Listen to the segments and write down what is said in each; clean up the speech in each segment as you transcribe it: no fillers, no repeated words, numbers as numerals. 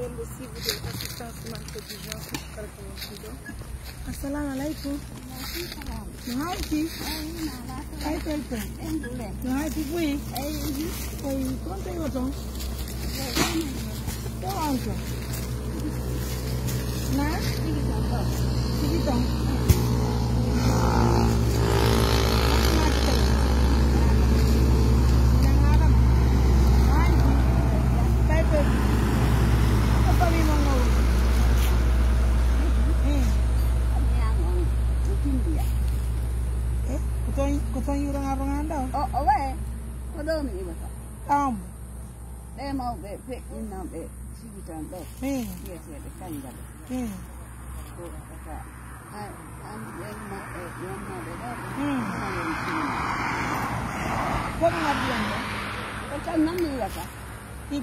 wonde civique assistance humanitaire d'urgence kala ko wontido. Assalamu alaikum. Mahauti. Ay telpe. Mahauti bui. Ay konta yoto. To anko. Na? Sigito. Kau orang anda? Oh, away. Kau dah ni apa? Am. Dia mau bebek ni nak bebek siapa tu? Dia kan dah. Kau kata, am yang nak bebek. Kau ngadian do? Kau cakap nama apa?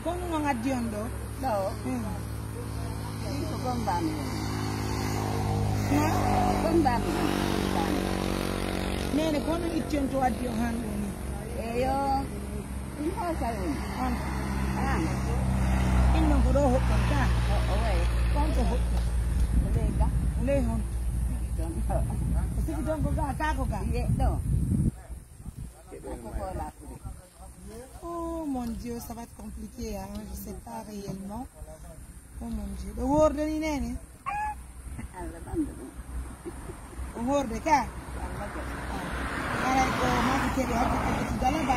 Kau ngadian do? Dah. Ini kau kembang. Kembang. Nene kono ittion to addi o han woni eyo ɗum hawsawoni inno ko ɗo hoɓɓon ka o way konko hoɓɓo ley ga ley hon ɗon o sigi ton ko ga kako ga ye ɗo ko laatude oh mon dieu ça va être compliqué hein je sais pas réellement oh mon dieu ɗo wordani nene allah ɓamde ɗum o horde ka aray ko mafikeɓe hakkille kati dalaba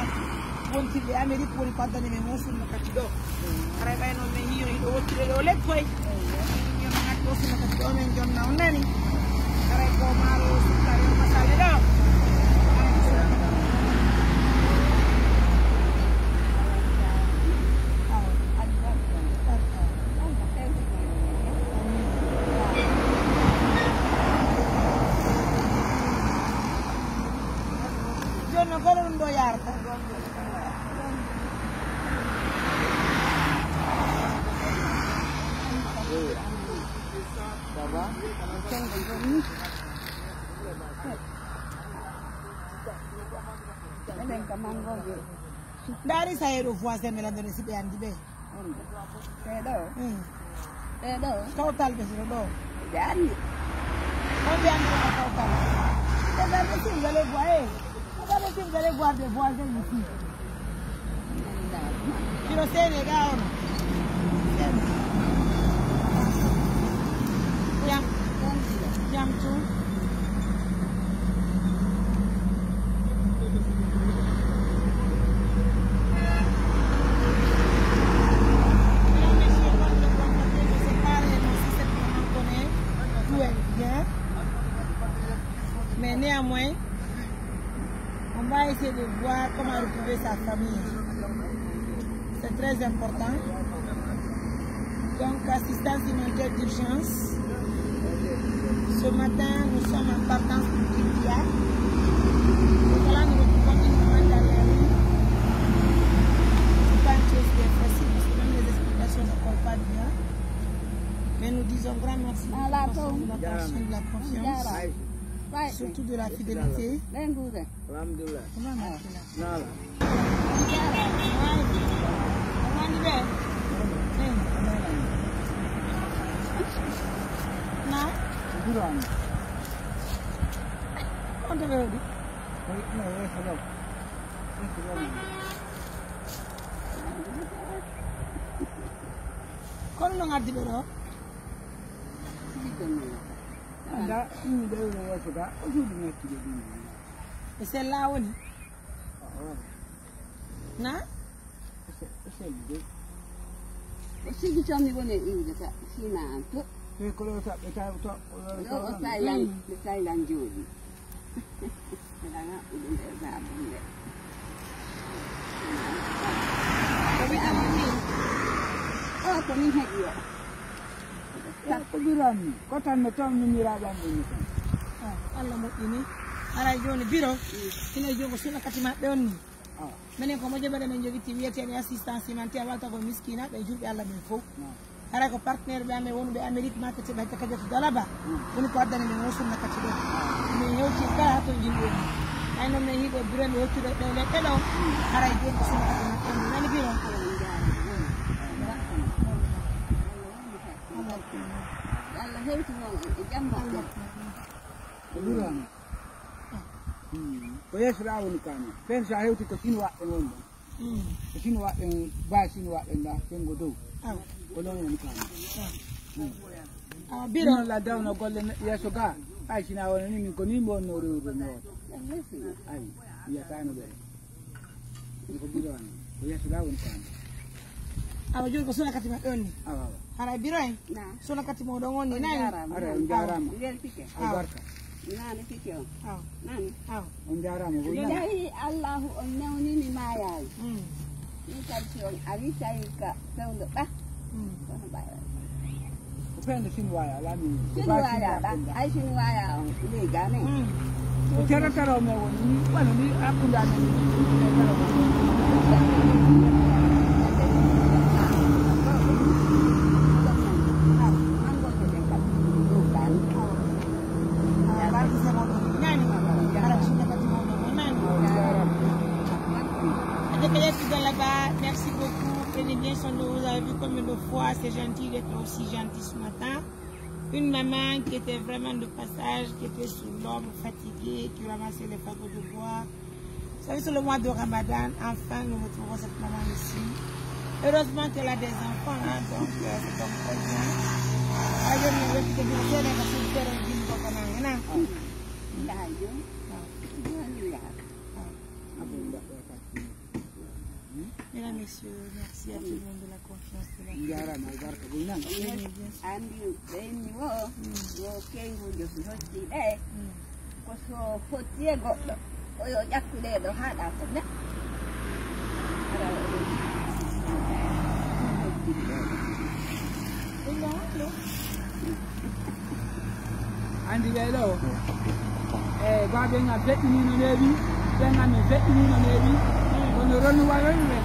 wontirɓe amérique woni paddane men mosunno kati ɗo aray ɓay noon min hiyo hiɗo wottire ɗo lekkoy yono gatti o sunno kati ɗo men jonna on nani aray ko maaro sukkari o masale ɗo jonno kono ɗum ɗo yarata ndaari sa heɗo voisin melandone si ɓe andi ɓe ɓeɗo kawtal ɓe sono ɗo ɓe andi on ɓe andi ko kawtal ɗeɓerde si vous allez voir regardez si vous allez voir des voisins ici kilo sene ga ono jam tu mais néanmoins on va essayer de voir comment retrouver sa famille. C'est très important. Donc, assistance humanitaire d'urgence. Ce matin, nous sommes en partance pour Libya. Donc là, nous retrouvons une maman dans la rue. C'est pas une chose qui est facile parce que même les explications ne collent pas bien. Mais nous disons grand merci de l'attention, de la confiance. Surtout de la fidélité. Alhamdulillah. Comment marcher là? Nala. Nah? Bulan. On te veut dire? Kalau nak ngerti bero? Ada ini dah orang sudah, udah mengerti dia. C'est là où ni? Nah? Sigi cami boleh ini dekat sini tu. Kalau tak Saya lanjut. Kadang udah dah boleh. Tapi apa ni? Oh, kami hanya. tak pergiran. Kau tak macam menyirakan ini. Allah mau ini. Ara joni biro. Ina jogo suna katima donni. Menen ko mo jabade men jogi ti wiete ni assistance humanitaire walta ko miskina be jurbe Allah ben fo. Ara ko partenaire be ame wonu be Amerique ma kete be takajatu dalaba. Woni ko addani men wosunna kati do. Min yewti kala to jimbo. Ay non men hibo biro be wottude be le telo. Ara joni ko suna katima donni. Nani biro. hewti noon e jamma ko ɓurani ko yeesoɗa woni kane fen sa hewti ko sino waɗɗen woni ɗon ko sino waɗɗen ba sino waɗɗen ɗa fengo dow ko ɗon woni kane bino la dawno golle yeeso ga ay sina wona ni min ko ni mbonno rewde mi wota ay wiyatano ɓe ko ɓirani ko yeesoɗa woni kane awa joni ko sona kati maɓɓe on ni awa haray biro en sona kati moɗon on ni nani ara on jarama weltike albarka nane fike on aw nani aw on jarama ko mi yahi allahu on newnimi mayayi mm min kadi si on ari tawi ka fewdo ɓa kono ɓaya ko fende sino waya alami sin waya ɓa hay sin waya on legane ko terataro me woni ni ɓano ni hakkude amen Merci beaucoup. Prenez bien soin de vous. Vous avez vu combien de fois c'est gentil d'être aussi gentil ce matin. Une maman qui était vraiment de passage, qui était sous l'ombre, fatiguée, qui ramassait les fagots de bois. Vous savez, c'est le mois de Ramadan. Enfin, nous retrouvons cette maman ici. Heureusement qu'elle a des enfants, hein, donc c'est comme très bien. Mesdames, messieurs, merci à tout le monde de la confiance de la jarama albarka goynama andi ɓeyni o yo keygujo so hotti ɗe ko so fotti e goɗɗo oyo ƴakkuɗe ɗo haɗa ko ne andi ɓeɗo e baɓenga feƴƴinino neeɓi ɓenga min feƴƴinino neeɓi kono ronnu wayoyɓe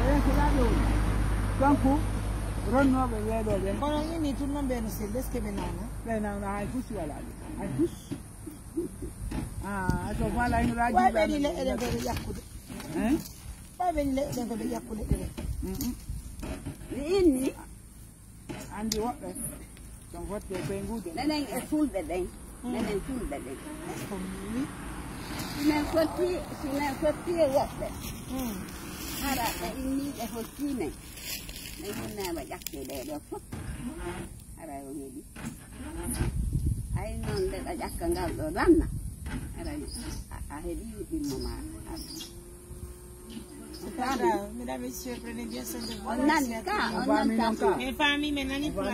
eyesoɗa ɗo donc ronnoɓe weeɗo ɓen kono ini tout non ɓeno sel est ce que ɓe nana ɓe nawna hay fus wala ɗo hay fus so fala inoɗa way ɓeni leɗɗe ɗen koɓe ƴakkude hein way ɓeni leɗɗe ɗen koɓe ƴakkude ɗeɗen mi inni andi woɓɓe son fotte ɓengude nenen e fulɓe ɗen nenen fulɓe ɗen oui sinen fotti e woɓɓe hara ɓe inniɓe hotti men mi hinnama ƴakkeɗe ɗo fof ara o heeɗi hay noon nde ɗa ƴakka ngal ɗo lanna ara a heeɗi ɗimmo ma c'est pas grave. Mesdames, messieurs, prenez bien soin de vous. on nani ka on nan ka Mes familles, mes nani pour la